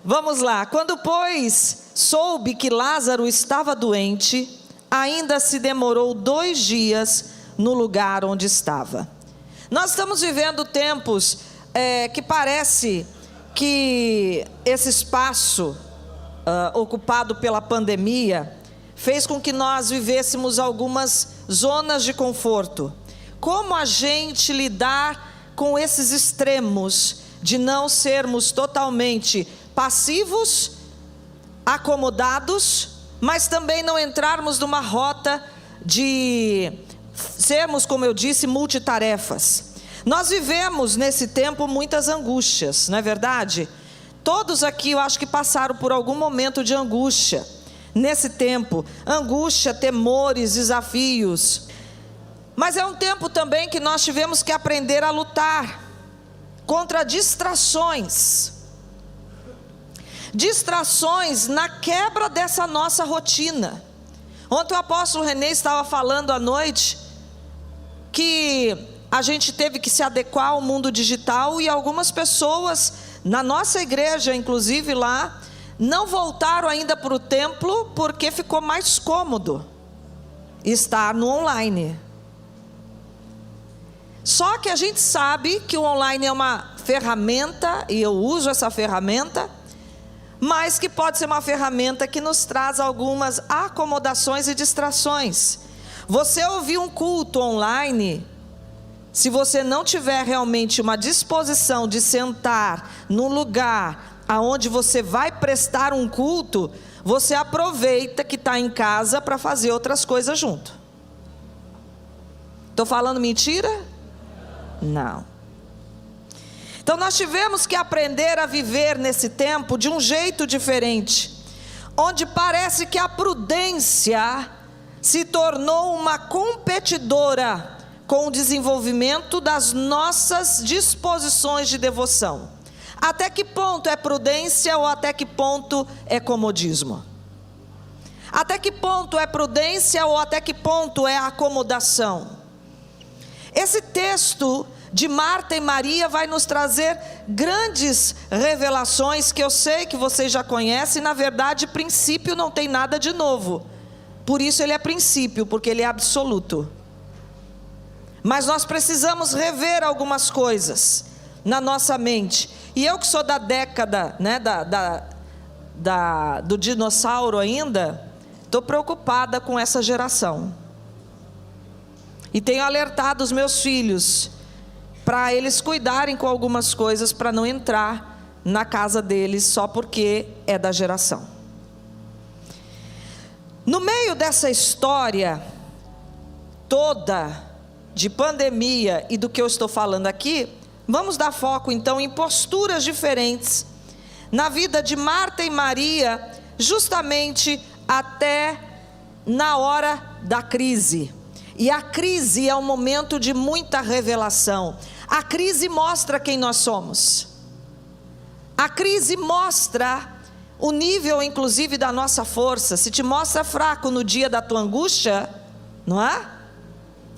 Vamos lá. Quando, pois, soube que Lázaro estava doente, ainda se demorou 2 dias no lugar onde estava. Nós estamos vivendo tempos que parece que esse espaço ocupado pela pandemia fez com que nós vivêssemos algumas zonas de conforto. Como a gente lidar com esses extremos de não sermos totalmente passivos, acomodados, mas também não entrarmos numa rota de sermos, como eu disse, multitarefas. Nós vivemos nesse tempo muitas angústias, não é verdade? Todos aqui eu acho que passaram por algum momento de angústia nesse tempo, angústia, temores, desafios. Mas é um tempo também que nós tivemos que aprender a lutar contra distrações. Distrações na quebra dessa nossa rotina. Ontem o apóstolo René estava falando à noite que a gente teve que se adequar ao mundo digital e algumas pessoas na nossa igreja, inclusive lá, não voltaram ainda para o templo porque ficou mais cômodo estar no online. Só que a gente sabe que o online é uma ferramenta, e eu uso essa ferramenta, mas que pode ser uma ferramenta que nos traz algumas acomodações e distrações. Você ouvir um culto online, se você não tiver realmente uma disposição de sentar num lugar aonde você vai prestar um culto, você aproveita que está em casa para fazer outras coisas junto. Estou falando mentira? Não. Então nós tivemos que aprender a viver nesse tempo de um jeito diferente, onde parece que a prudência se tornou uma competidora com o desenvolvimento das nossas disposições de devoção. Até que ponto é prudência ou até que ponto é comodismo? Até que ponto é prudência ou até que ponto é acomodação? Esse texto de Marta e Maria vai nos trazer grandes revelações que eu sei que vocês já conhecem. Na verdade, princípio não tem nada de novo. Por isso ele é princípio, porque ele é absoluto. Mas nós precisamos rever algumas coisas na nossa mente. E eu que sou da década, né, do dinossauro ainda, estou preocupada com essa geração. E tenho alertado os meus filhos para eles cuidarem com algumas coisas, para não entrar na casa deles só porque é da geração. No meio dessa história toda de pandemia e do que eu estou falando aqui, vamos dar foco então em posturas diferentes na vida de Marta e Maria, justamente até na hora da crise. E a crise é um momento de muita revelação. A crise mostra quem nós somos. A crise mostra o nível, inclusive, da nossa força. Se te mostra fraco no dia da tua angústia, não é?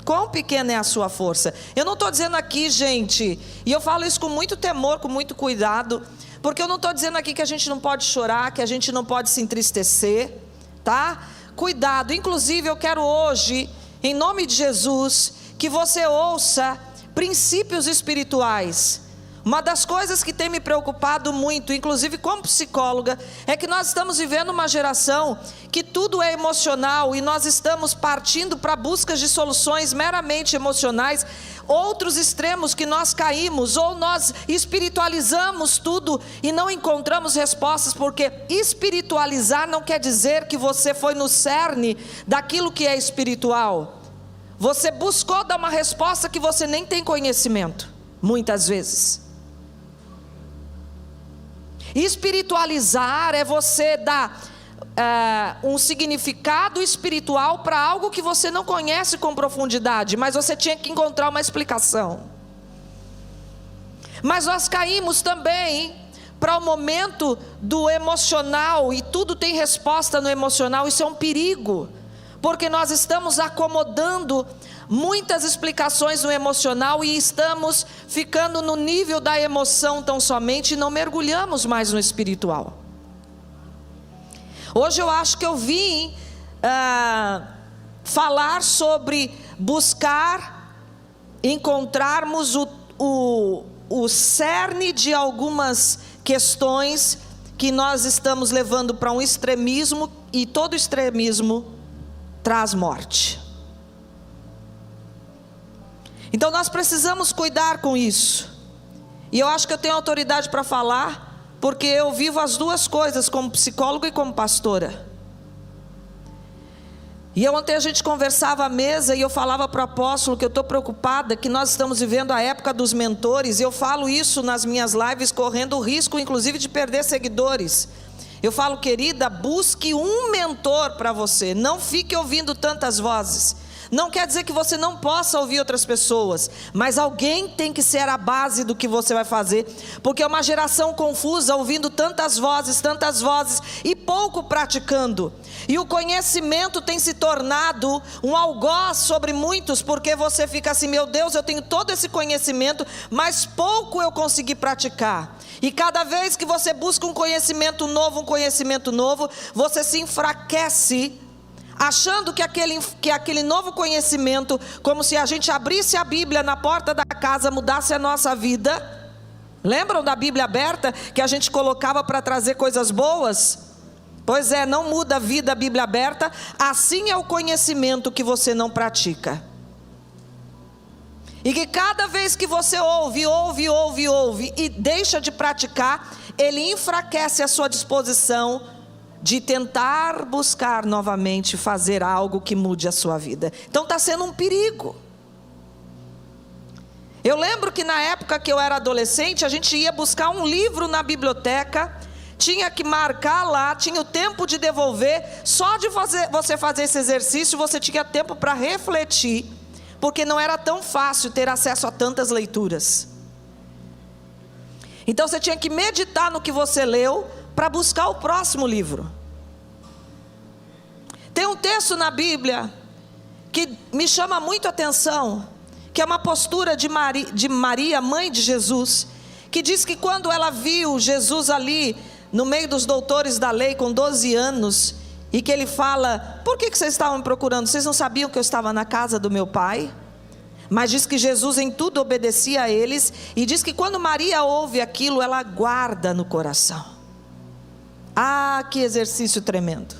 Quão pequena é a sua força? Eu não estou dizendo aqui, gente, e eu falo isso com muito temor, com muito cuidado, porque eu não estou dizendo aqui que a gente não pode chorar, que a gente não pode se entristecer, tá? Cuidado. Inclusive eu quero hoje, em nome de Jesus, que você ouça princípios espirituais. Uma das coisas que tem me preocupado muito, inclusive como psicóloga, é que nós estamos vivendo uma geração que tudo é emocional e nós estamos partindo para buscas de soluções meramente emocionais. Outros extremos que nós caímos, ou nós espiritualizamos tudo e não encontramos respostas, porque espiritualizar não quer dizer que você foi no cerne daquilo que é espiritual. Você buscou dar uma resposta que você nem tem conhecimento, muitas vezes. Espiritualizar é você dar um significado espiritual para algo que você não conhece com profundidade, mas você tinha que encontrar uma explicação. Mas nós caímos também para o momento do emocional, e tudo tem resposta no emocional. Isso é um perigo, porque nós estamos acomodando muitas explicações no emocional e estamos ficando no nível da emoção tão somente e não mergulhamos mais no espiritual. Hoje eu acho que eu vim falar sobre buscar, encontrarmos o cerne de algumas questões que nós estamos levando para um extremismo, e todo extremismo traz morte. Então nós precisamos cuidar com isso, e eu acho que eu tenho autoridade para falar, porque eu vivo as duas coisas, como psicóloga e como pastora. E ontem a gente conversava à mesa e eu falava para o apóstolo que eu estou preocupada, que nós estamos vivendo a época dos mentores. Eu falo isso nas minhas lives, correndo o risco inclusive de perder seguidores. Eu falo, querida, busque um mentor para você, não fique ouvindo tantas vozes. Não quer dizer que você não possa ouvir outras pessoas, mas alguém tem que ser a base do que você vai fazer, porque é uma geração confusa, ouvindo tantas vozes e pouco praticando. E o conhecimento tem se tornado um algoz sobre muitos, porque você fica assim, meu Deus, eu tenho todo esse conhecimento, mas pouco eu consegui praticar. E cada vez que você busca um conhecimento novo, você se enfraquece, achando que aquele novo conhecimento, como se a gente abrisse a Bíblia na porta da casa, mudasse a nossa vida. Lembram da Bíblia aberta, que a gente colocava para trazer coisas boas? Pois é, não muda a vida a Bíblia aberta. Assim é o conhecimento que você não pratica, e que cada vez que você ouve e deixa de praticar, ele enfraquece a sua disposição de tentar buscar novamente fazer algo que mude a sua vida. Então está sendo um perigo. Eu lembro que na época que eu era adolescente, a gente ia buscar um livro na biblioteca, tinha que marcar lá, tinha o tempo de devolver. Só de você fazer esse exercício, você tinha tempo para refletir, porque não era tão fácil ter acesso a tantas leituras. Então você tinha que meditar no que você leu para buscar o próximo livro. Tem um texto na Bíblia que me chama muito a atenção, que é uma postura de Maria, mãe de Jesus, que diz que quando ela viu Jesus ali no meio dos doutores da lei com 12 anos, e que ele fala, por que vocês estavam me procurando? Vocês não sabiam que eu estava na casa do meu pai? Mas diz que Jesus em tudo obedecia a eles, e diz que quando Maria ouve aquilo, ela guarda no coração. Ah, que exercício tremendo!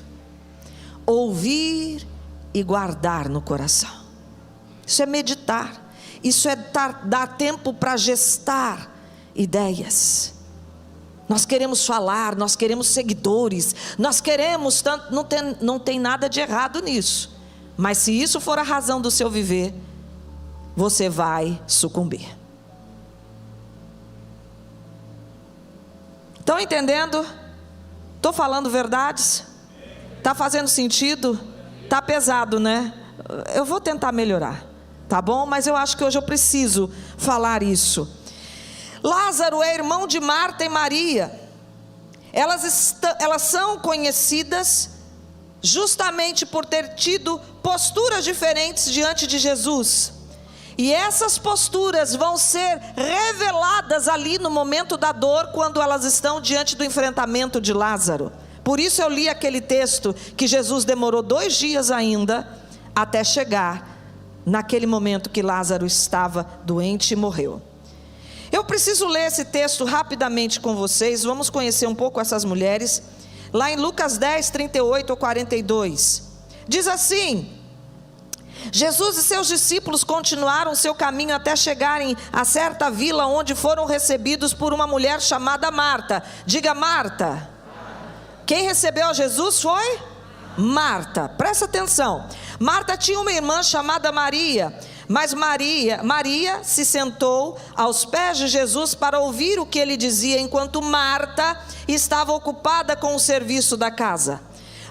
Ouvir e guardar no coração. Isso é meditar, isso é dar tempo para gestar ideias. Nós queremos falar, nós queremos seguidores, nós queremos tanto, não tem nada de errado nisso, mas se isso for a razão do seu viver, você vai sucumbir. Estão entendendo? Estou falando verdades? Está fazendo sentido? Está pesado, né? Eu vou tentar melhorar, tá bom? Mas eu acho que hoje eu preciso falar isso. Lázaro é irmão de Marta e Maria. Elas são conhecidas justamente por ter tido posturas diferentes diante de Jesus. E essas posturas vão ser reveladas ali no momento da dor, quando elas estão diante do enfrentamento de Lázaro. Por isso eu li aquele texto que Jesus demorou 2 dias ainda até chegar naquele momento que Lázaro estava doente e morreu. Eu preciso ler esse texto rapidamente com vocês. Vamos conhecer um pouco essas mulheres. Lá em Lucas 10, 38 a 42. Diz assim: Jesus e seus discípulos continuaram seu caminho até chegarem a certa vila, onde foram recebidos por uma mulher chamada Marta. Diga, Marta. Quem recebeu a Jesus foi Marta. Presta atenção. Marta tinha uma irmã chamada Maria. Mas Maria se sentou aos pés de Jesus para ouvir o que ele dizia, enquanto Marta estava ocupada com o serviço da casa.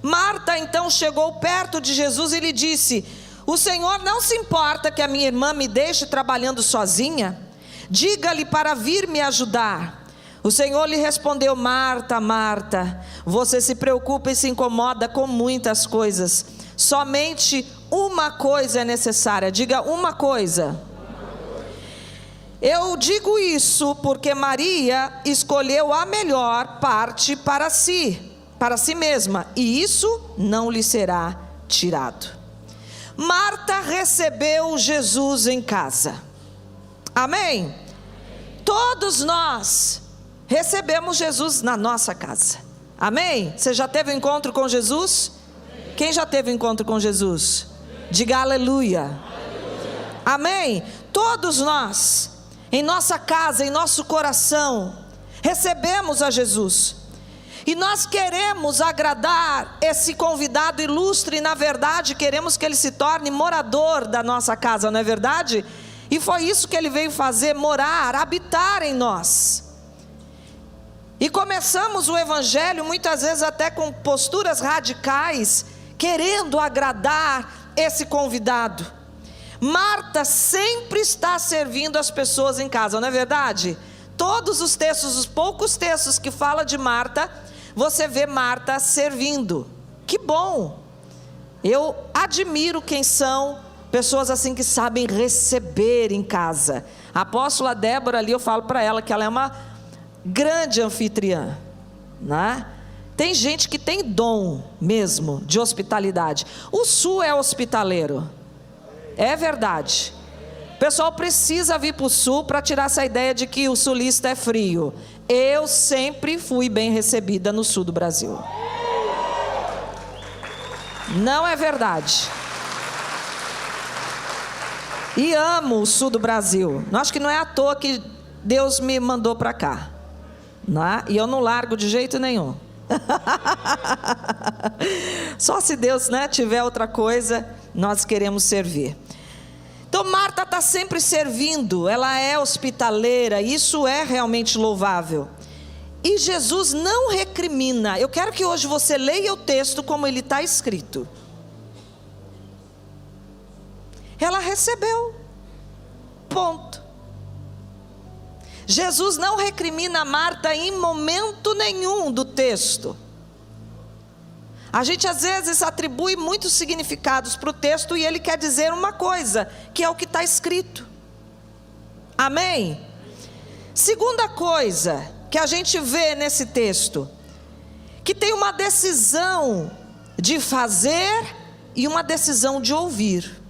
Marta então chegou perto de Jesus e lhe disse: o Senhor não se importa que a minha irmã me deixe trabalhando sozinha? Diga-lhe para vir me ajudar. O Senhor lhe respondeu: Marta, Marta, você se preocupa e se incomoda com muitas coisas, Somente uma coisa é necessária. Diga uma coisa. Eu digo isso porque Maria escolheu a melhor parte para si mesma, e isso não lhe será tirado. Marta recebeu Jesus em casa. Amém? Todos nós recebemos Jesus na nossa casa. Amém? Você já teve um encontro com Jesus? Quem já teve um encontro com Jesus? Diga aleluia. Amém? Todos nós, em nossa casa, em nosso coração, recebemos a Jesus. E nós queremos agradar esse convidado ilustre, e na verdade queremos que ele se torne morador da nossa casa, não é verdade? E foi isso que ele veio fazer, morar, habitar em nós. E começamos o evangelho muitas vezes até com posturas radicais, querendo agradar esse convidado. Marta sempre está servindo as pessoas em casa, não é verdade? Todos os textos, os poucos textos que fala de Marta, você vê Marta servindo. Que bom! Eu admiro quem são pessoas assim que sabem receber em casa. A apóstola Débora ali, eu falo para ela que ela é uma grande anfitriã, né? Tem gente que tem dom mesmo de hospitalidade. O Sul é hospitaleiro, é verdade. O pessoal precisa vir para o Sul para tirar essa ideia de que o sulista é frio. Eu sempre fui bem recebida no Sul do Brasil. Não é verdade. E amo o Sul do Brasil. Acho que não é à toa que Deus me mandou para cá, né? E eu não largo de jeito nenhum. Só se Deus, né, tiver outra coisa, nós queremos servir. Então Marta está sempre servindo, ela é hospitaleira, isso é realmente louvável. E Jesus não recrimina. Eu quero que hoje você leia o texto como ele está escrito. Ela recebeu, ponto. Jesus não recrimina Marta em momento nenhum do texto. A gente às vezes atribui muitos significados para o texto e ele quer dizer uma coisa, que é o que está escrito. Amém? Segunda coisa que a gente vê nesse texto, que tem uma decisão de fazer e uma decisão de ouvir.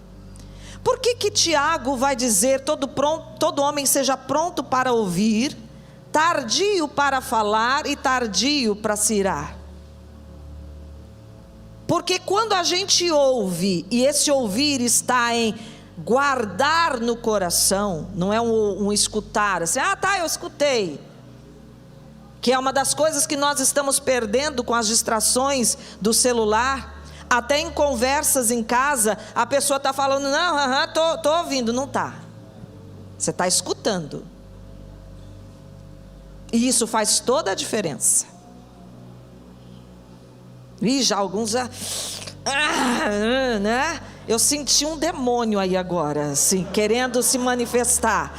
Por que Tiago vai dizer, todo homem seja pronto para ouvir, tardio para falar e tardio para se irar? Porque quando a gente ouve, e esse ouvir está em guardar no coração, não é um escutar, assim, eu escutei. Que é uma das coisas que nós estamos perdendo com as distrações do celular. Até em conversas em casa, a pessoa está falando, tô ouvindo, não está. Você está escutando. E isso faz toda a diferença. E já alguns né? Eu senti um demônio aí agora, assim, querendo se manifestar.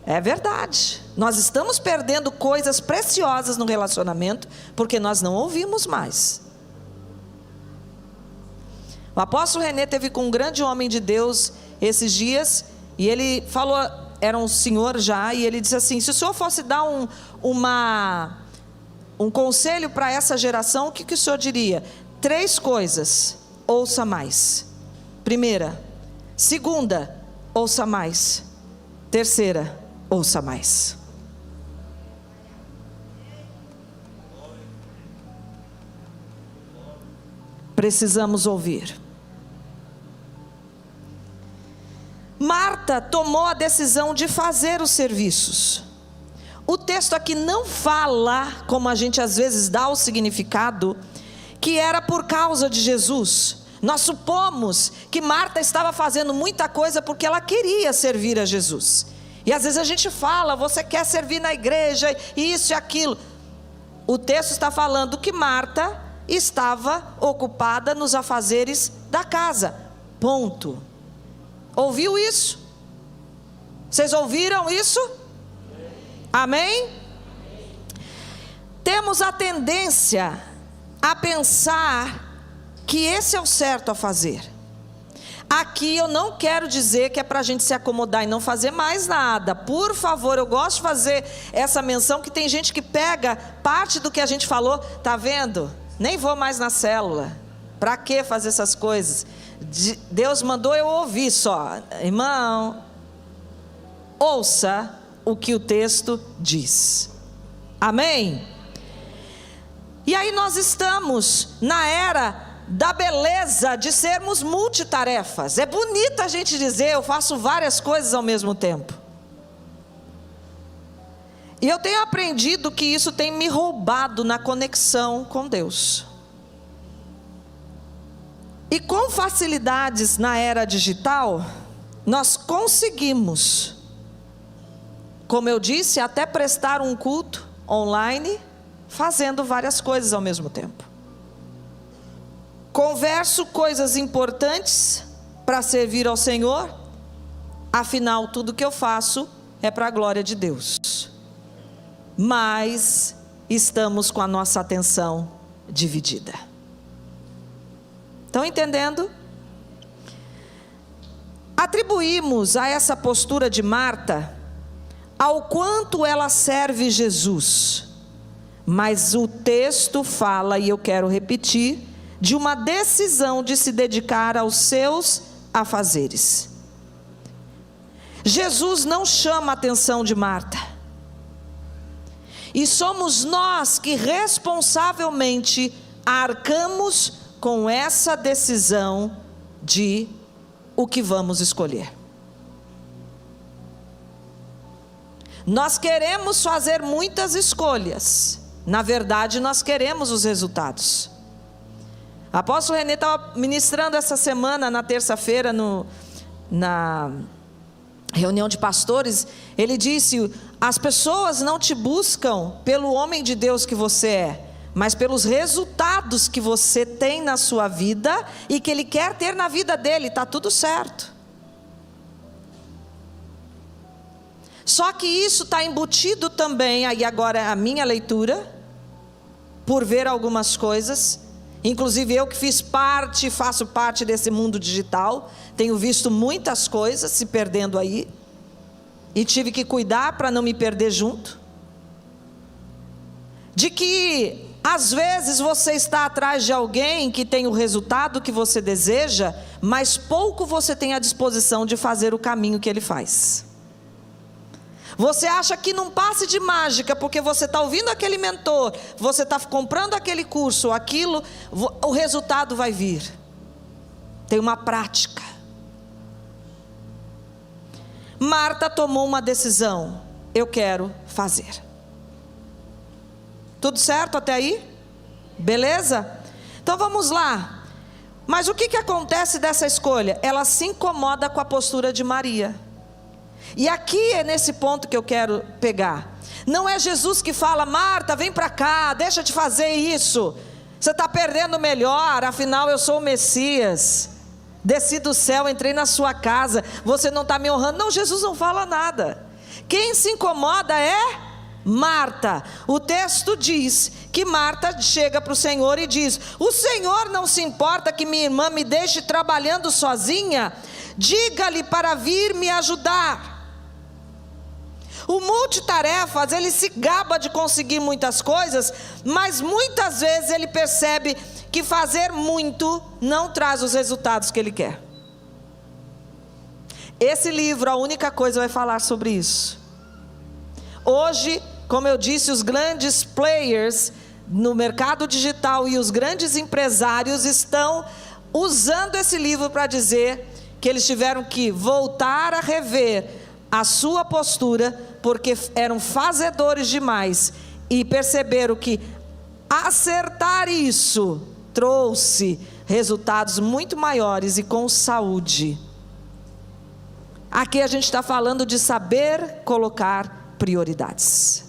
É verdade. Nós estamos perdendo coisas preciosas no relacionamento porque nós não ouvimos mais. O apóstolo René teve com um grande homem de Deus esses dias e ele falou, era um senhor já, e ele disse assim: se o senhor fosse dar um conselho para essa geração, o que o senhor diria? 3 coisas: ouça mais. Primeira. Segunda, ouça mais. Terceira, ouça mais. Precisamos ouvir. Marta tomou a decisão de fazer os serviços. O texto aqui não fala, como a gente às vezes dá o significado, que era por causa de Jesus. Nós supomos que Marta estava fazendo muita coisa porque ela queria servir a Jesus. E às vezes a gente fala, você quer servir na igreja, isso e aquilo. O texto está falando que Marta estava ocupada nos afazeres da casa. Ponto. Ouviu isso? Vocês ouviram isso? Amém? Temos a tendência a pensar que esse é o certo a fazer. Aqui eu não quero dizer que é para a gente se acomodar e não fazer mais nada. Por favor, eu gosto de fazer essa menção, que tem gente que pega parte do que a gente falou, tá vendo? Nem vou mais na célula. Para que fazer essas coisas? Deus mandou eu ouvir só. Irmão, ouça o que o texto diz. Amém? E aí nós estamos na era da beleza de sermos multitarefas. É bonito a gente dizer, eu faço várias coisas ao mesmo tempo. E eu tenho aprendido que isso tem me roubado na conexão com Deus. E com facilidades na era digital, nós conseguimos, como eu disse, até prestar um culto online, fazendo várias coisas ao mesmo tempo. Converso coisas importantes para servir ao Senhor, afinal tudo que eu faço é para a glória de Deus. Mas estamos com a nossa atenção dividida. Estão entendendo? Atribuímos a essa postura de Marta ao quanto ela serve Jesus. Mas o texto fala, e eu quero repetir, de uma decisão de se dedicar aos seus afazeres. Jesus não chama a atenção de Marta. E somos nós que responsavelmente arcamos com essa decisão de o que vamos escolher. Nós queremos fazer muitas escolhas. Na verdade, nós queremos os resultados. O apóstolo René estava ministrando essa semana, na terça-feira, na reunião de pastores. Ele disse: as pessoas não te buscam pelo homem de Deus que você é, mas pelos resultados que você tem na sua vida e que Ele quer ter na vida dele. Está tudo certo. Só que isso está embutido também, aí agora é a minha leitura, por ver algumas coisas, inclusive eu que faço parte desse mundo digital, tenho visto muitas coisas se perdendo aí, e tive que cuidar para não me perder junto, de que às vezes você está atrás de alguém que tem o resultado que você deseja, mas pouco você tem à disposição de fazer o caminho que ele faz. Você acha que num passe de mágica, porque você está ouvindo aquele mentor, você está comprando aquele curso, aquilo, o resultado vai vir. Tem uma prática. Marta tomou uma decisão: eu quero fazer. Tudo certo até aí? Beleza? Então vamos lá. Mas o que acontece dessa escolha? Ela se incomoda com a postura de Maria. E aqui é nesse ponto que eu quero pegar. Não é Jesus que fala: Marta, vem para cá, deixa de fazer isso, você está perdendo o melhor, afinal eu sou o Messias, desci do céu, entrei na sua casa, você não está me honrando. Não, Jesus não fala nada. Quem se incomoda é Marta. O texto diz que Marta chega para o Senhor e diz: o Senhor não se importa que minha irmã me deixe trabalhando sozinha? Diga-lhe para vir me ajudar. O multitarefas, ele se gaba de conseguir muitas coisas, mas muitas vezes ele percebe que fazer muito não traz os resultados que ele quer. Esse livro, a única coisa, vai falar sobre isso. Hoje, como eu disse, os grandes players no mercado digital e os grandes empresários estão usando esse livro para dizer que eles tiveram que voltar a rever a sua postura, porque eram fazedores demais e perceberam que acertar isso trouxe resultados muito maiores e com saúde. Aqui a gente está falando de saber colocar prioridades.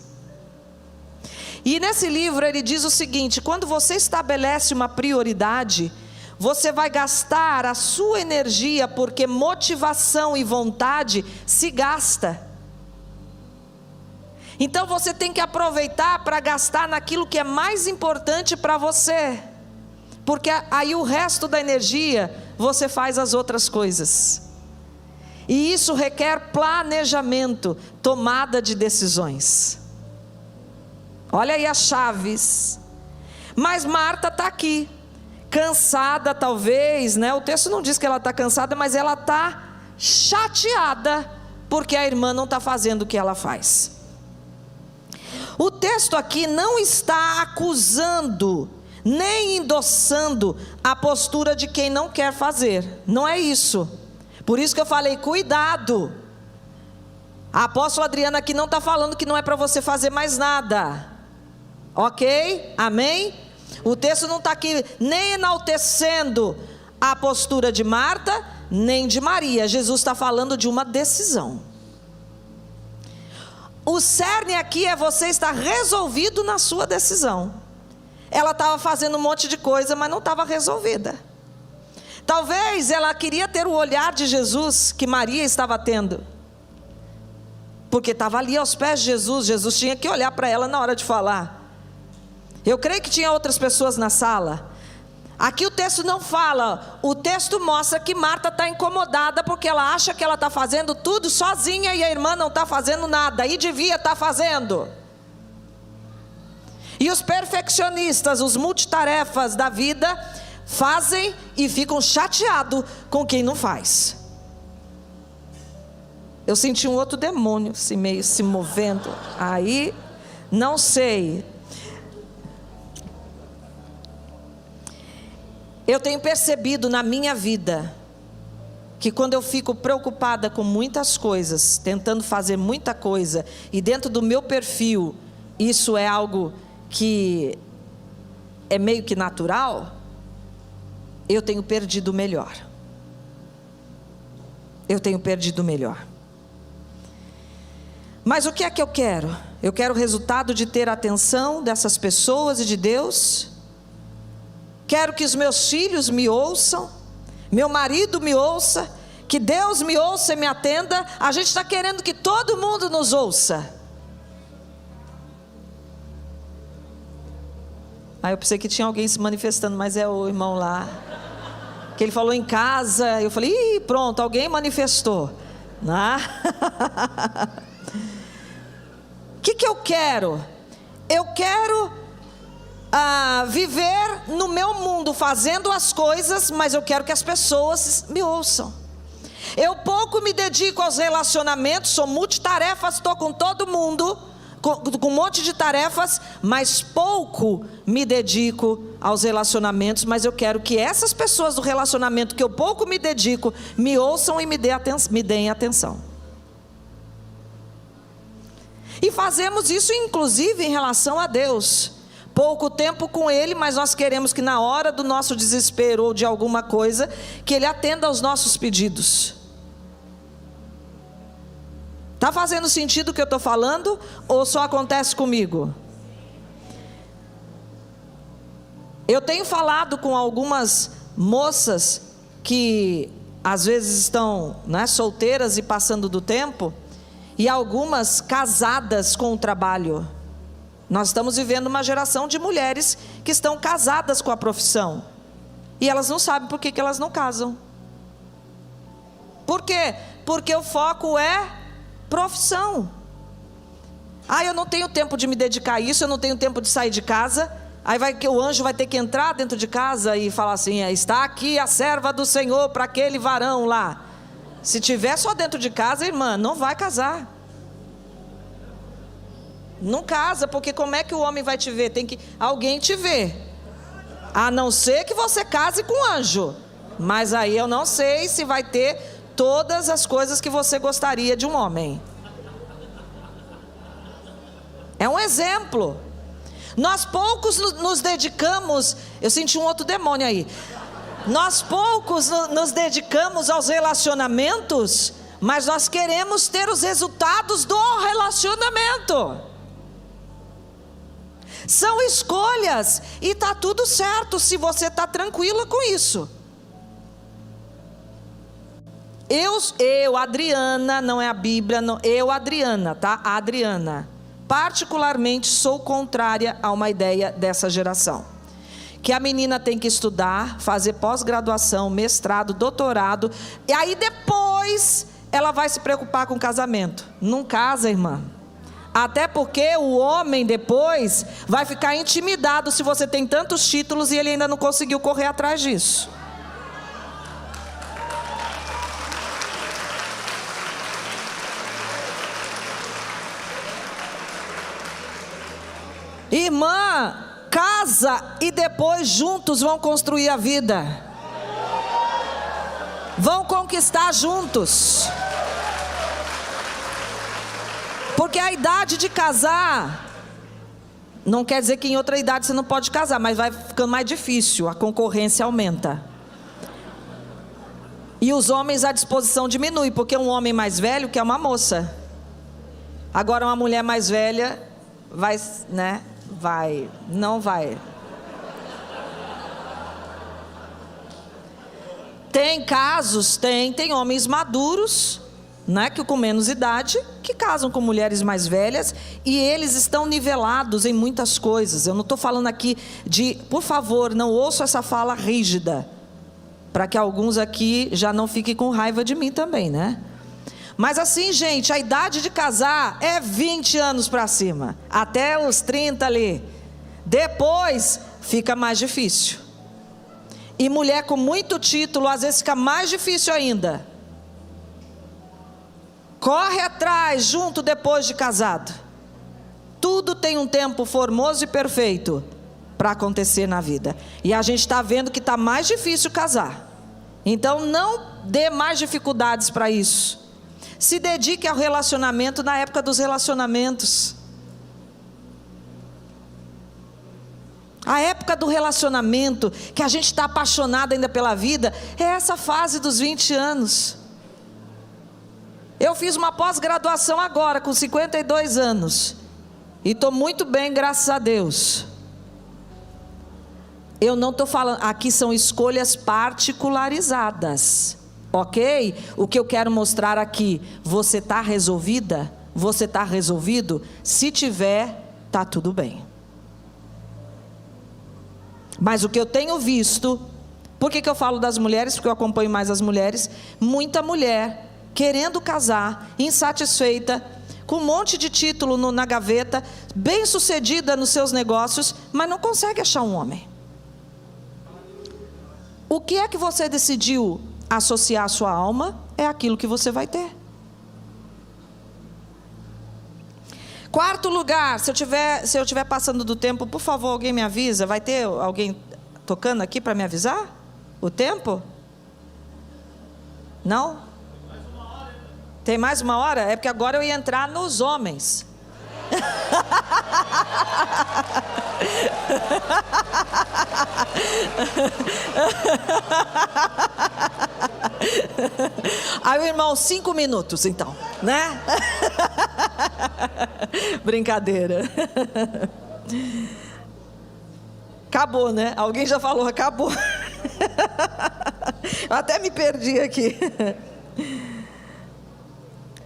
E nesse livro ele diz o seguinte: quando você estabelece uma prioridade, você vai gastar a sua energia, porque motivação e vontade se gasta. Então você tem que aproveitar para gastar naquilo que é mais importante para você, porque aí o resto da energia você faz as outras coisas. E isso requer planejamento, tomada de decisões. Olha aí as chaves. Mas Marta está aqui, cansada talvez, né? O texto não diz que ela está cansada, mas ela está chateada, porque a irmã não está fazendo o que ela faz. O texto aqui não está acusando, nem endossando a postura de quem não quer fazer. Não é isso. Por isso que eu falei, cuidado. A apóstola Adriana aqui não está falando que não é para você fazer mais nada. Ok? Amém? O texto não está aqui nem enaltecendo a postura de Marta, nem de Maria. Jesus está falando de uma decisão. O cerne aqui é você estar resolvido na sua decisão. Ela estava fazendo um monte de coisa, mas não estava resolvida. Talvez ela queria ter o olhar de Jesus que Maria estava tendo, porque estava ali aos pés de Jesus. Jesus tinha que olhar para ela na hora de falar. Eu creio que tinha outras pessoas na sala. Aqui o texto não fala, o texto mostra que Marta está incomodada, porque ela acha que ela está fazendo tudo sozinha e a irmã não está fazendo nada, e devia estar fazendo. E os perfeccionistas, os multitarefas da vida, fazem e ficam chateados com quem não faz. Eu senti um outro demônio meio se movendo. Aí, não sei. Eu tenho percebido na minha vida, que quando eu fico preocupada com muitas coisas, tentando fazer muita coisa, e dentro do meu perfil, isso é algo que é meio que natural, eu tenho perdido o melhor. Eu tenho perdido o melhor. Mas o que é que eu quero? Eu quero o resultado de ter a atenção dessas pessoas e de Deus. Quero que os meus filhos me ouçam, meu marido me ouça, que Deus me ouça e me atenda. A gente está querendo que todo mundo nos ouça. Eu pensei que tinha alguém se manifestando, mas é o irmão lá, que ele falou em casa. Eu falei, ih, pronto, alguém manifestou. O que eu quero? Eu quero viver no meu mundo, fazendo as coisas, mas eu quero que as pessoas me ouçam. Eu pouco me dedico aos relacionamentos, sou multitarefas, estou com todo mundo, com um monte de tarefas, mas pouco me dedico aos relacionamentos. Mas eu quero que essas pessoas do relacionamento que eu pouco me dedico, me ouçam e me deem atenção. E fazemos isso inclusive em relação a Deus. Pouco tempo com Ele, mas nós queremos que na hora do nosso desespero ou de alguma coisa, que Ele atenda aos nossos pedidos. Está fazendo sentido o que eu estou falando? Ou só acontece comigo? Eu tenho falado com algumas moças que às vezes estão, solteiras e passando do tempo, e algumas casadas com o trabalho. Nós estamos vivendo uma geração de mulheres que estão casadas com a profissão, e elas não sabem por que elas não casam. Por quê? Porque o foco é profissão. Eu não tenho tempo de me dedicar a isso, eu não tenho tempo de sair de casa. Aí o anjo vai ter que entrar dentro de casa e falar assim, está aqui a serva do Senhor para aquele varão lá. Se tiver só dentro de casa, irmã, não vai casar. Não casa, porque como é que o homem vai te ver? Tem que alguém te ver. A não ser que você case com um anjo. Mas aí eu não sei se vai ter todas as coisas que você gostaria de um homem. É um exemplo. Nós poucos nos dedicamos. Eu senti um outro demônio aí. Nós poucos nos dedicamos aos relacionamentos, mas nós queremos ter os resultados do relacionamento. São escolhas, e está tudo certo se você está tranquila com isso. Eu, Adriana, não é a Bíblia, não, eu, Adriana, tá? A Adriana, particularmente sou contrária a uma ideia dessa geração. Que a menina tem que estudar, fazer pós-graduação, mestrado, doutorado, e aí depois ela vai se preocupar com o casamento. Não casa, irmã. Até porque o homem depois vai ficar intimidado se você tem tantos títulos e ele ainda não conseguiu correr atrás disso. Irmã, casa e depois juntos vão construir a vida. Vão conquistar juntos. Porque a idade de casar não quer dizer que em outra idade você não pode casar, mas vai ficando mais difícil, a concorrência aumenta. E os homens, a disposição diminui, porque um homem mais velho quer uma moça. Agora uma mulher mais velha não vai. Tem casos, tem homens maduros, que com menos idade, que casam com mulheres mais velhas, e eles estão nivelados em muitas coisas. Eu não estou falando aqui por favor, não ouçam essa fala rígida, para que alguns aqui já não fiquem com raiva de mim também, Mas assim, gente, a idade de casar é 20 anos para cima, até os 30 ali. Depois fica mais difícil. E mulher com muito título, às vezes fica mais difícil ainda. Corre atrás, junto depois de casado. Tudo tem um tempo formoso e perfeito para acontecer na vida. E a gente está vendo que está mais difícil casar. Então não dê mais dificuldades para isso. Se dedique ao relacionamento na época dos relacionamentos. A época do relacionamento, que a gente está apaixonado ainda pela vida, é essa fase dos 20 anos. Eu fiz uma pós-graduação agora, com 52 anos. E estou muito bem, graças a Deus. Eu não estou falando, aqui são escolhas particularizadas. Ok? O que eu quero mostrar aqui, você está resolvida? Você está resolvido? Se tiver, está tudo bem. Mas o que eu tenho visto, por que eu falo das mulheres? Porque eu acompanho mais as mulheres. Muita mulher querendo casar, insatisfeita, com um monte de título na gaveta, bem sucedida nos seus negócios, mas não consegue achar um homem. O que é que você decidiu associar a sua alma? É aquilo que você vai ter. Quarto lugar, se eu tiver passando do tempo, por favor, alguém me avisa. Vai ter alguém tocando aqui para me avisar? O tempo? Não? Tem mais uma hora? É porque agora eu ia entrar nos homens. Aí o irmão, 5 minutos então, Brincadeira. Acabou, Alguém já falou, acabou. Eu até me perdi aqui.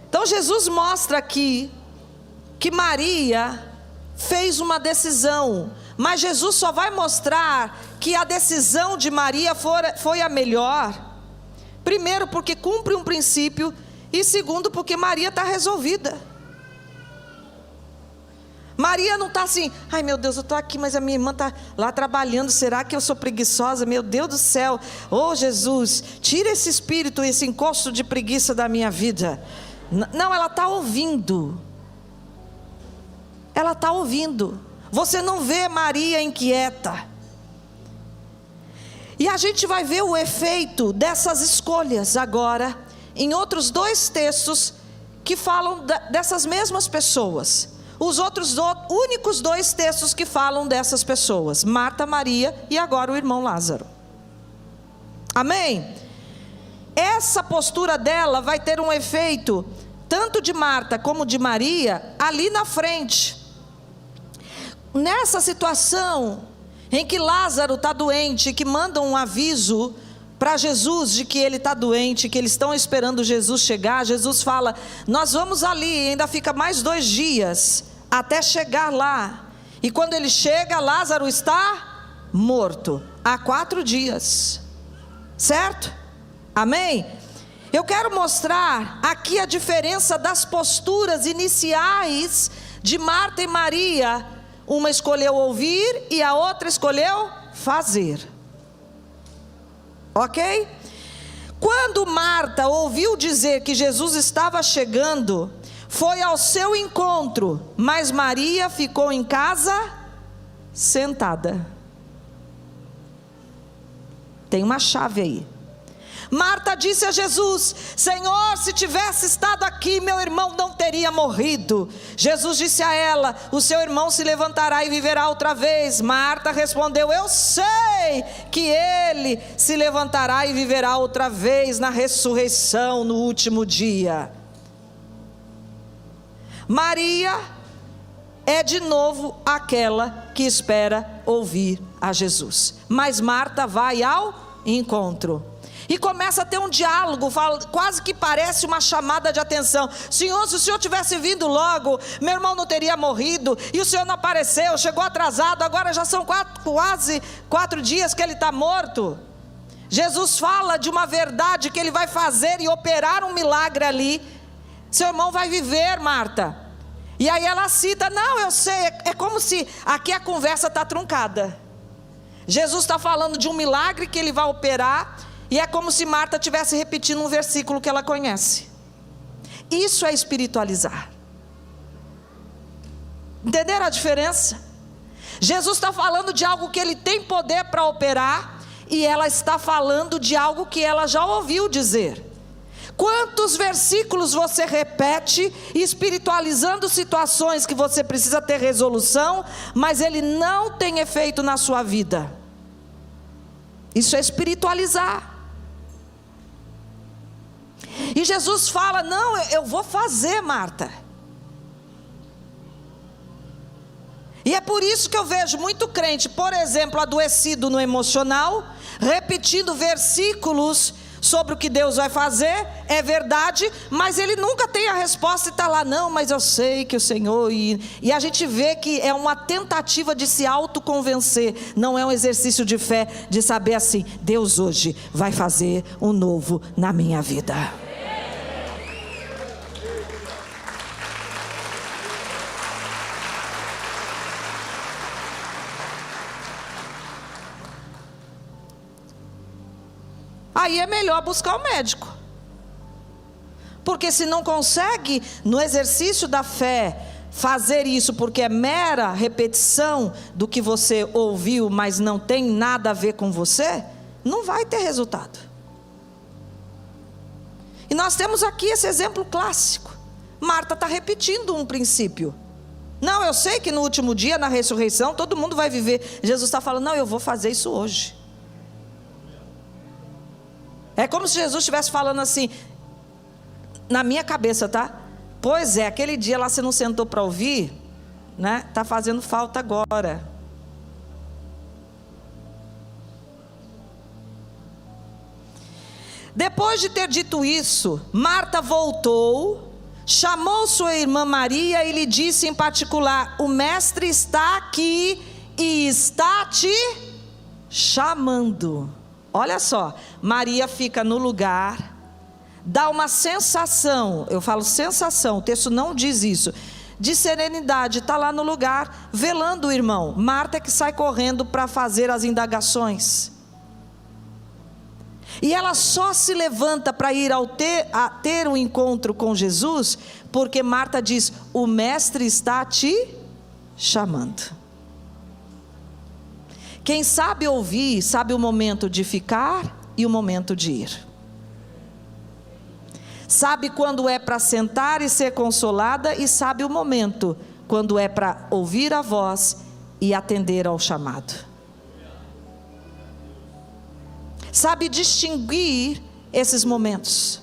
Então Jesus mostra aqui que Maria fez uma decisão, mas Jesus só vai mostrar que a decisão de Maria foi a melhor. Primeiro, porque cumpre um princípio, e segundo, porque Maria está resolvida. Maria não está assim, ai meu Deus, eu estou aqui, mas a minha irmã está lá trabalhando, será que eu sou preguiçosa? Meu Deus do céu, Jesus, tira esse espírito, esse encosto de preguiça da minha vida. Não, ela está ouvindo. Ela está ouvindo. Você não vê Maria inquieta. E a gente vai ver o efeito dessas escolhas agora, em outros 2 textos, que falam dessas mesmas pessoas. Os outros únicos 2 textos que falam dessas pessoas: Marta, Maria e agora o irmão Lázaro. Amém? Essa postura dela vai ter um efeito, tanto de Marta como de Maria, ali na frente. Nessa situação em que Lázaro está doente, que mandam um aviso para Jesus de que ele está doente, que eles estão esperando Jesus chegar, Jesus fala, nós vamos ali, ainda fica mais 2 dias, até chegar lá. E quando ele chega, Lázaro está morto há 4 dias. Certo? Amém? Eu quero mostrar aqui a diferença das posturas iniciais de Marta e Maria. Uma escolheu ouvir e a outra escolheu fazer. Ok? Quando Marta ouviu dizer que Jesus estava chegando, foi ao seu encontro, mas Maria ficou em casa sentada. Tem uma chave aí. Marta disse a Jesus: Senhor, se tivesse estado aqui, meu irmão não teria morrido. Jesus disse a ela: o seu irmão se levantará e viverá outra vez. Marta respondeu: eu sei que ele se levantará e viverá outra vez na ressurreição no último dia. Maria é de novo aquela que espera ouvir a Jesus, mas Marta vai ao encontro e começa a ter um diálogo, quase que parece uma chamada de atenção. Senhor, se o Senhor tivesse vindo logo, meu irmão não teria morrido, e o Senhor não apareceu, chegou atrasado, agora já são quase 4 dias que ele está morto. Jesus fala de uma verdade que ele vai fazer e operar um milagre ali. Seu irmão vai viver, Marta. E aí ela cita: não, eu sei, é como se aqui a conversa está truncada. Jesus está falando de um milagre que ele vai operar, e é como se Marta estivesse repetindo um versículo que ela conhece. Isso é espiritualizar. Entenderam a diferença? Jesus está falando de algo que ele tem poder para operar, e ela está falando de algo que ela já ouviu dizer. Quantos versículos você repete, espiritualizando situações que você precisa ter resolução, mas ele não tem efeito na sua vida? Isso é espiritualizar. E Jesus fala: não, eu vou fazer, Marta. E é por isso que eu vejo muito crente, por exemplo, adoecido no emocional, repetindo versículos sobre o que Deus vai fazer. É verdade, mas ele nunca tem a resposta e está lá: não, mas eu sei que o Senhor... E a gente vê que é uma tentativa de se autoconvencer, não é um exercício de fé, de saber assim: Deus hoje vai fazer um novo na minha vida. Aí é melhor buscar o médico. Porque se não consegue, no exercício da fé, fazer isso, porque é mera repetição do que você ouviu, mas não tem nada a ver com você, não vai ter resultado. E nós temos aqui esse exemplo clássico. Marta está repetindo um princípio. Não, eu sei que no último dia, na ressurreição, todo mundo vai viver. Jesus está falando: não, eu vou fazer isso hoje. É como se Jesus estivesse falando assim, na minha cabeça, tá? Pois é, aquele dia lá você não sentou para ouvir, né? Está fazendo falta agora. Depois de ter dito isso, Marta voltou, chamou sua irmã Maria e lhe disse em particular: o mestre está aqui e está te chamando. Olha só, Maria fica no lugar, dá uma sensação, eu falo sensação, o texto não diz isso, de serenidade, está lá no lugar, velando o irmão. Marta é que sai correndo para fazer as indagações. E ela só se levanta para ir a ter um encontro com Jesus, porque Marta diz: o mestre está te chamando. Quem sabe ouvir, sabe o momento de ficar e o momento de ir. Sabe quando é para sentar e ser consolada, e sabe o momento quando é para ouvir a voz e atender ao chamado. Sabe distinguir esses momentos.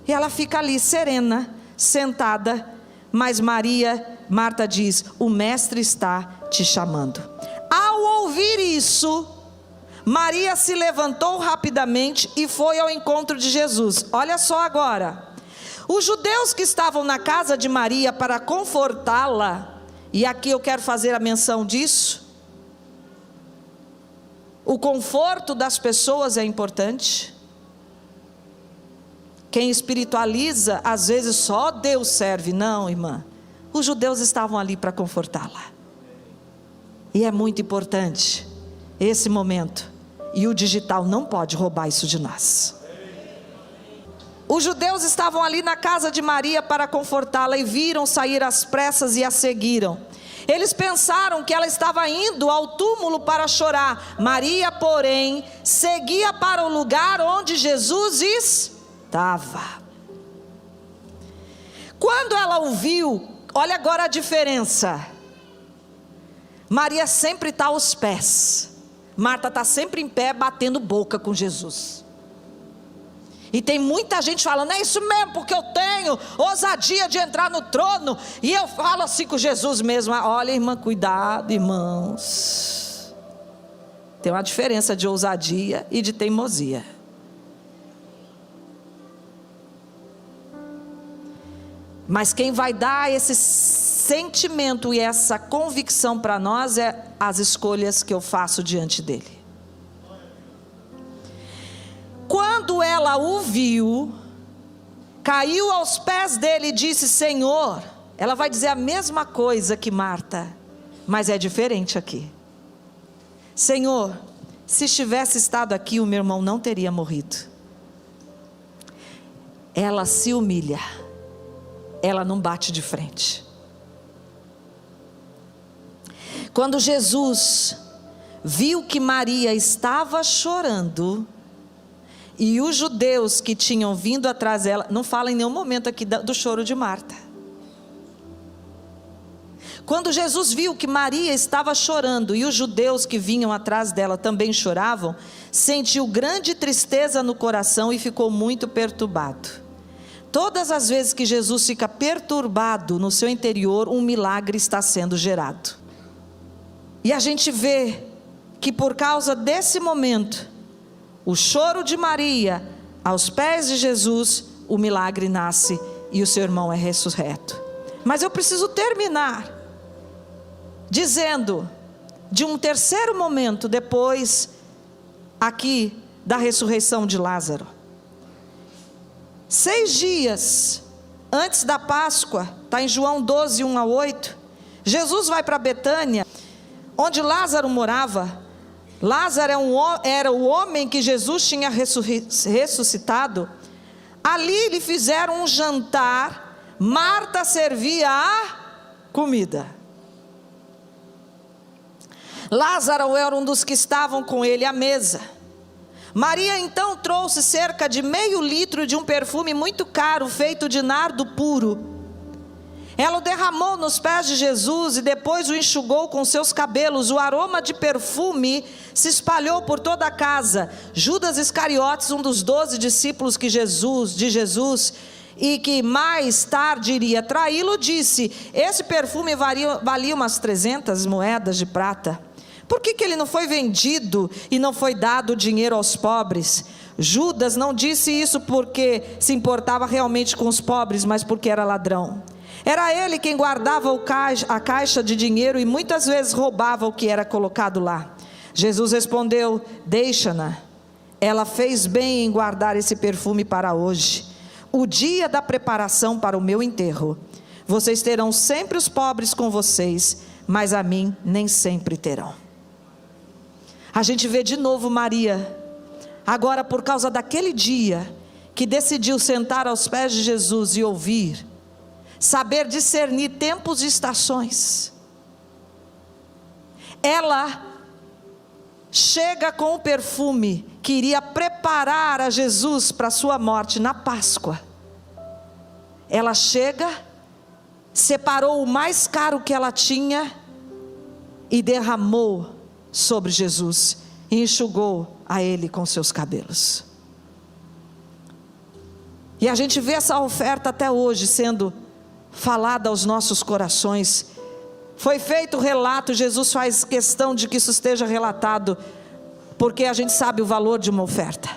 E ela fica ali serena, sentada, mas Marta diz: o mestre está te chamando. Ao ouvir isso, Maria se levantou rapidamente e foi ao encontro de Jesus. Olha só agora, os judeus que estavam na casa de Maria para confortá-la E aqui eu quero fazer a menção disso. O conforto das pessoas é importante. Quem espiritualiza, às vezes só Deus serve. Não, irmã. Os judeus estavam ali para confortá-la. E é muito importante esse momento. E o digital não pode roubar isso de nós. Os judeus estavam ali na casa de Maria para confortá-la e viram sair às pressas e a seguiram. Eles pensaram que ela estava indo ao túmulo para chorar. Maria, porém, seguia para o lugar onde Jesus estava. Quando ela o viu, olha agora a diferença. Maria sempre está aos pés. Marta está sempre em pé, batendo boca com Jesus. E tem muita gente falando, é isso mesmo, porque eu tenho ousadia de entrar no trono. E eu falo assim com Jesus mesmo, olha irmã, cuidado irmãos. Tem uma diferença de ousadia e de teimosia. Mas quem vai dar esse sentimento e essa convicção para nós é as escolhas que eu faço diante dele. Quando ela o viu, caiu aos pés dele e disse, Senhor. Ela vai dizer a mesma coisa que Marta, mas é diferente aqui. Senhor, se estivesse estado aqui, o meu irmão não teria morrido. Ela se humilha, ela não bate de frente. Quando Jesus viu que Maria estava chorando, e os judeus que tinham vindo atrás dela, não fala em nenhum momento aqui do choro de Marta. Quando Jesus viu que Maria estava chorando e os judeus que vinham atrás dela também choravam, sentiu grande tristeza no coração e ficou muito perturbado. Todas as vezes que Jesus fica perturbado no seu interior, um milagre está sendo gerado. E a gente vê que por causa desse momento, o choro de Maria, aos pés de Jesus, o milagre nasce e o seu irmão é ressurreto. Mas eu preciso terminar dizendo de um terceiro momento depois aqui da ressurreição de Lázaro. 6 dias antes da Páscoa, está em João 12, 1-8, Jesus vai para Betânia, onde Lázaro morava. Lázaro era o homem que Jesus tinha ressuscitado. Ali lhe fizeram um jantar. Marta servia a comida. Lázaro era um dos que estavam com ele à mesa. Maria então trouxe cerca de meio litro de um perfume muito caro, feito de nardo puro. Ela o derramou nos pés de Jesus e depois o enxugou com seus cabelos. O aroma de perfume se espalhou por toda a casa. Judas Iscariotes, um dos 12 discípulos de Jesus, e que mais tarde iria traí-lo, disse, esse perfume valia umas 300 moedas de prata. Por que ele não foi vendido e não foi dado dinheiro aos pobres? Judas não disse isso porque se importava realmente com os pobres, mas porque era ladrão. Era ele quem guardava a caixa de dinheiro e muitas vezes roubava o que era colocado lá. Jesus respondeu, deixa-na. Ela fez bem em guardar esse perfume para hoje, o dia da preparação para o meu enterro. Vocês terão sempre os pobres com vocês, mas a mim nem sempre terão. A gente vê de novo Maria, agora por causa daquele dia, que decidiu sentar aos pés de Jesus e ouvir, saber discernir tempos e estações. Ela chega com o perfume que iria preparar a Jesus para a sua morte na Páscoa. Ela chega, separou o mais caro que ela tinha e derramou sobre Jesus e enxugou a ele com seus cabelos. E a gente vê essa oferta até hoje sendo falada aos nossos corações. Foi feito o relato, Jesus faz questão de que isso esteja relatado, porque a gente sabe o valor de uma oferta.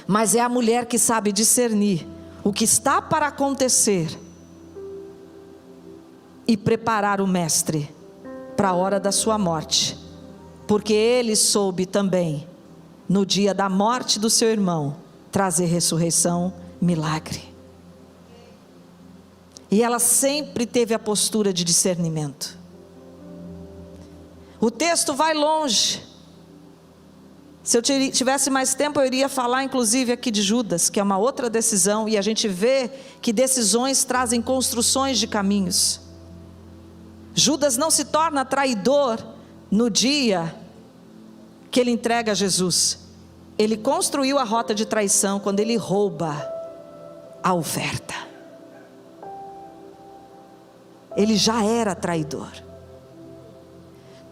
Mas é a mulher que sabe discernir o que está para acontecer e preparar o mestre para a hora da sua morte, porque ele soube também, no dia da morte do seu irmão, trazer ressurreição, milagre. E ela sempre teve a postura de discernimento. O texto vai longe. Se eu tivesse mais tempo, eu iria falar inclusive aqui de Judas, que é uma outra decisão, e a gente vê que decisões trazem construções de caminhos. Judas não se torna traidor no dia que ele entrega Jesus. Ele construiu a rota de traição quando ele rouba a oferta. Ele já era traidor.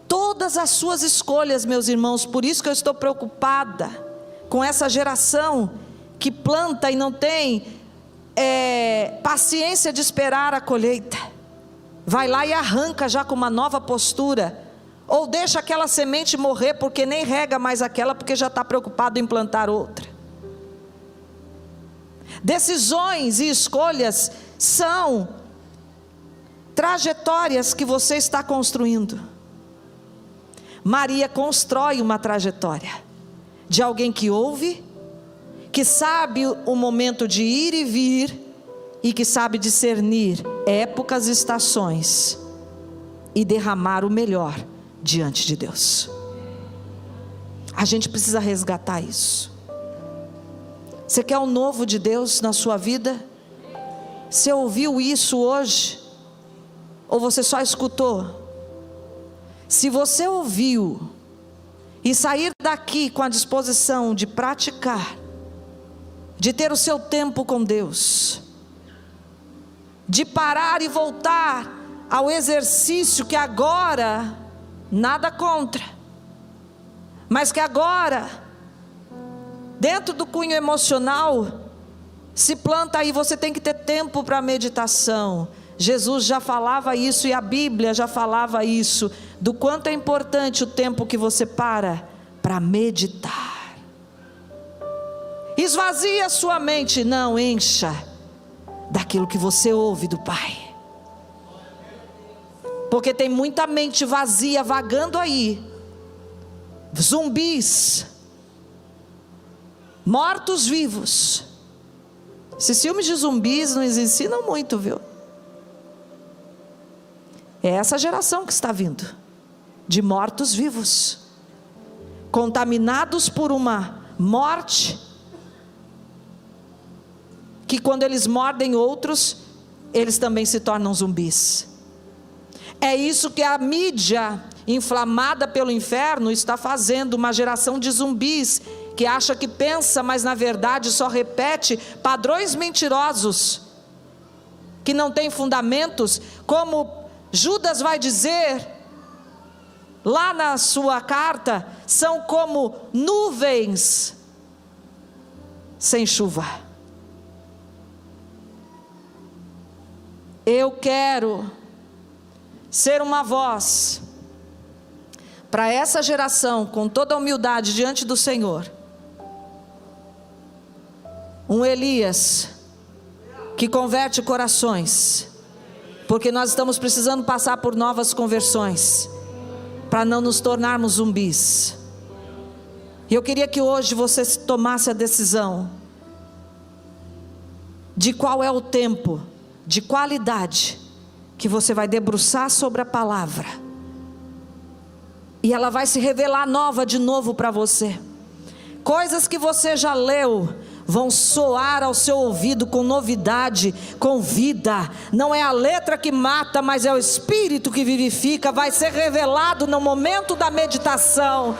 Todas as suas escolhas, meus irmãos, por isso que eu estou preocupada com essa geração que planta e não tem paciência de esperar a colheita. Vai lá e arranca já com uma nova postura, ou deixa aquela semente morrer porque nem rega mais aquela, porque já está preocupado em plantar outra. Decisões e escolhas são trajetórias que você está construindo. Maria constrói uma trajetória de alguém que ouve, que sabe o momento de ir e vir, e que sabe discernir épocas e estações, e derramar o melhor diante de Deus. A gente precisa resgatar isso. Você quer o novo de Deus na sua vida? Você ouviu isso hoje? Ou você só escutou? Se você ouviu e sair daqui com a disposição de praticar, de ter o seu tempo com Deus, de parar e voltar ao exercício que agora, nada contra, mas que agora, dentro do cunho emocional, se planta aí, você tem que ter tempo para meditação. Jesus já falava isso e a Bíblia já falava isso, do quanto é importante o tempo que você para meditar. Esvazie a sua mente, não encha daquilo que você ouve do Pai, porque tem muita mente vazia vagando aí, zumbis, mortos vivos. Esses filmes de zumbis nos ensinam muito, viu? É essa geração que está vindo, de mortos vivos, contaminados por uma morte, que quando eles mordem outros, eles também se tornam zumbis. É isso que a mídia, inflamada pelo inferno, está fazendo, uma geração de zumbis, que acha que pensa, mas na verdade só repete padrões mentirosos, que não tem fundamentos, como Judas vai dizer lá na sua carta, são como nuvens sem chuva. Eu quero ser uma voz para essa geração, com toda a humildade diante do Senhor, um Elias que converte corações, porque nós estamos precisando passar por novas conversões, para não nos tornarmos zumbis. E eu queria que hoje você tomasse a decisão de qual é o tempo de qualidade que você vai debruçar sobre a palavra, e ela vai se revelar nova de novo para você. Coisas que você já leu vão soar ao seu ouvido com novidade, com vida. Não é a letra que mata, mas é o Espírito que vivifica. Vai ser revelado no momento da meditação,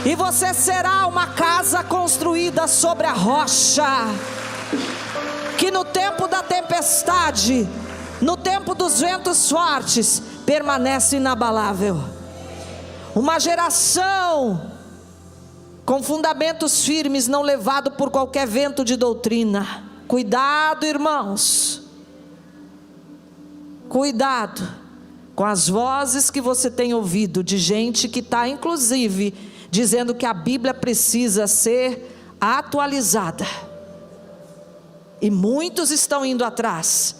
e você será uma casa construída sobre a rocha, que no tempo da tempestade, no tempo dos ventos fortes, permanece inabalável. Uma geração com fundamentos firmes, não levado por qualquer vento de doutrina. Cuidado, irmãos, cuidado com as vozes que você tem ouvido, de gente que está inclusive dizendo que a Bíblia precisa ser atualizada, e muitos estão indo atrás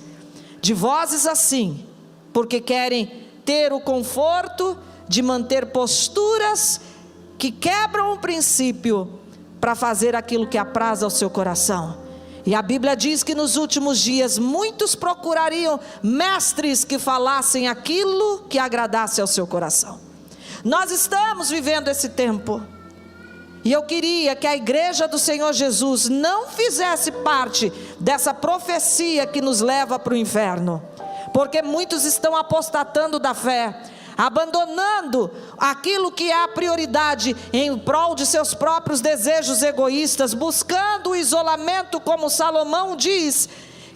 de vozes assim, porque querem ter o conforto de manter posturas que quebram o princípio para fazer aquilo que apraz ao seu coração. E a Bíblia diz que nos últimos dias muitos procurariam mestres que falassem aquilo que agradasse ao seu coração. Nós estamos vivendo esse tempo, e eu queria que a igreja do Senhor Jesus não fizesse parte dessa profecia que nos leva para o inferno, porque muitos estão apostatando da fé, abandonando aquilo que é a prioridade em prol de seus próprios desejos egoístas, buscando o isolamento, como Salomão diz,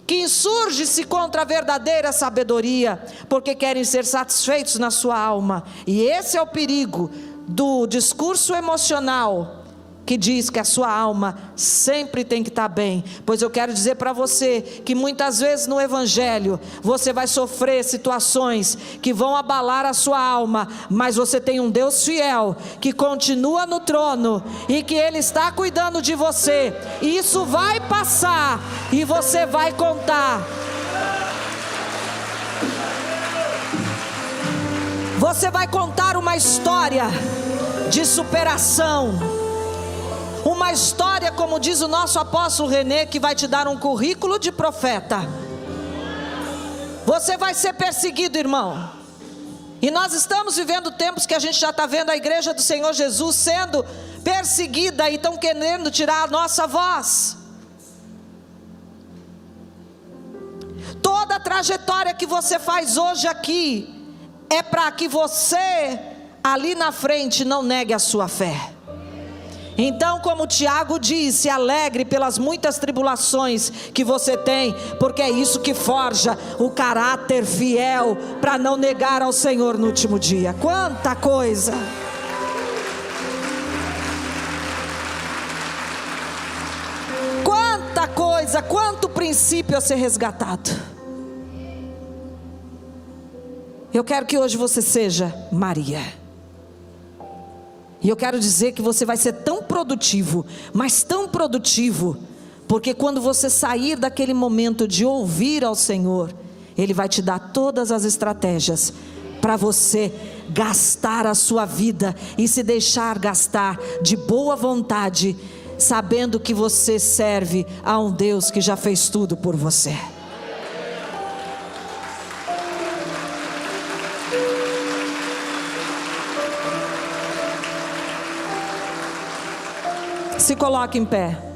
que insurge-se contra a verdadeira sabedoria, porque querem ser satisfeitos na sua alma. E esse é o perigo do discurso emocional, que diz que a sua alma sempre tem que estar bem. Pois eu quero dizer para você que muitas vezes no evangelho você vai sofrer situações que vão abalar a sua alma, mas você tem um Deus fiel que continua no trono e que Ele está cuidando de você, e isso vai passar e você vai contar. Você vai contar uma história de superação, uma história, como diz o nosso apóstolo René, que vai te dar um currículo de profeta. Você vai ser perseguido, irmão. E nós estamos vivendo tempos que a gente já está vendo a igreja do Senhor Jesus sendo perseguida, e estão querendo tirar a nossa voz. Toda a trajetória que você faz hoje aqui é para que você ali na frente não negue a sua fé. Então, como Tiago diz, se alegre pelas muitas tribulações que você tem, porque é isso que forja o caráter fiel para não negar ao Senhor no último dia. Quanta coisa! Quanta coisa, quanto princípio a ser resgatado. Eu quero que hoje você seja Maria. E eu quero dizer que você vai ser tão produtivo, mas tão produtivo, porque quando você sair daquele momento de ouvir ao Senhor, Ele vai te dar todas as estratégias para você gastar a sua vida e se deixar gastar de boa vontade, sabendo que você serve a um Deus que já fez tudo por você. Se coloque em pé.